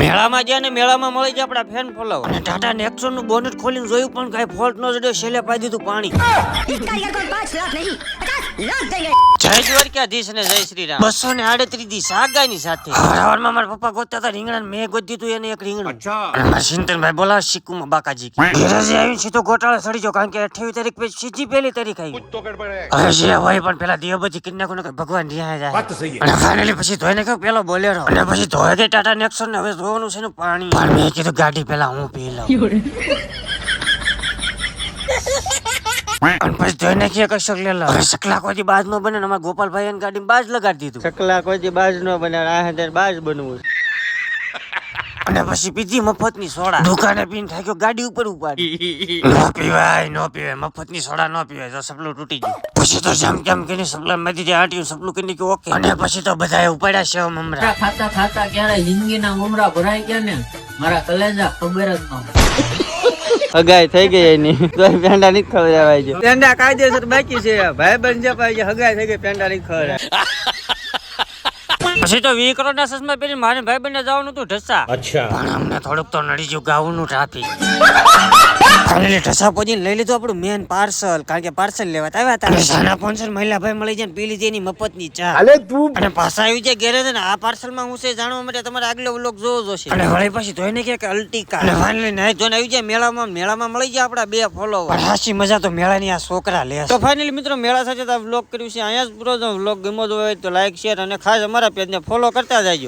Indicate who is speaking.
Speaker 1: મેળામાં ગયા ને મેળામાં મળી જાય આપડા ફેન ફોલોવર અને ટાટા નેક્સોન નું બોનેટ ખોલીને જોયું પણ કઈ ફોલ્ટ ન જડ્યો, છેલ્લે પાઈ દીધું પાણી। જય દ્વારકાધીશ ને જય શ્રી રામ। 238 દી સાગાની સાથે હવારમાં મારા પપ્પા ગોતતા હતા રીંગણા, મેં ગોતી તું એને એક રીંગણું। અને મારા ચિંતનભાઈ બોલાવે શીકુમાં બાકાજી ઘેરાજી આવીને સીધો ગોટાળો સડી ગયો, કારણ કે 28 તારીખ પછી સીધી પહેલી તારીખ આવી। હવે જે હોય પણ પેલા દિયોબજી કરી નાખો ને ભગવાન રિહાય જાય। અને ફાઇનલી પછી ધોઈને કહ્યું પેલો બોલેરો, અને પછી ધોઈ ગઈ ટાટા નેક્સોન ને હવે જોવાનું છે ને પાણી, પણ મેં કીધું ગાડી પેલા હું પી લઉં। અને પછી ધોઈ નાખીએ કશોક લે લો। હવે સકલા કોઈ બાજ નો બને, અમારા ગોપાલભાઈ એની ગાડી બાજ લગાડી દીધું।
Speaker 2: સકલા કોઈ બાજ નો બને, આ બાજ બનવું।
Speaker 1: અને પછી પીધી મફતની સોડા, દુકાને પીને થાક્યો ગાડી ઉપર ઉપાડી। નો પીવાય મફતની સોડા નો પીવાય, તો સપલું તૂટી ગયું। પછી તો જમ કરીને સપલા માંથી જે આટ્યું સપલું કરી નાખ્યું ઓકે। અને પછી તો બધાએ ઉપાડ્યા સેવ મમરા
Speaker 3: ખાતા ખાતા ક્યારે જિંદગીના મમરા ભરાઈ ગયા ને મારા કલેજા ખબર જ ન
Speaker 2: હગાઈ થઈ ગઈ એની, તો પેંડા નથી ખવડાવાય છે। પેંડા કાયદેસર બાકી છે, ભાઈ બન જે પાઈ હગાઈ થઈ ગઈ, પેંડા નથી ખવડાવાય।
Speaker 1: પછી તો 20 કરોડના સસમા પહેરી મારે ભાઈ બંને જવાનું હતું ઢસા।
Speaker 4: અચ્છા,
Speaker 1: પણ અમને થોડુંક તો નડી ગયું ગાઉનું ટ્રાફિક। ફાઇનલી ઢસા પહોંચીને લઈ લીધું આપણું મેન પાર્સલ, કારણ કે પાર્સલ લેવા આવ્યા હતા। સાના સ્પોન્સર મહિલા ભાઈ મળી જાય પી લીધી એની મફતની ચા। અને પાછા આવી જાય ગેરેજ ને આ પાર્સલમાં હું છે જાણવા માટે તમારે આગલો વ્લોગ જોવો જોશે। અને વળી પછી ધોઈને કે અલ્ટિકા, અને ફાઇનલી નાઈ ધોઈને આવી જાય મેળામાં મળી જાય આપડા 2 ફોલોવર। હાસી મજા તો મેળાની આ છોકરા લે। તો ફાઇનલી મિત્રો મેળા સાથે વ્લોગ કર્યું છે અહીંયા જ પૂરો। જો વ્લોગ ગમ્યો હોય તો લાઈક શેર અને ખાસ અમારા પેજને ફોલો કરતા જાયજો।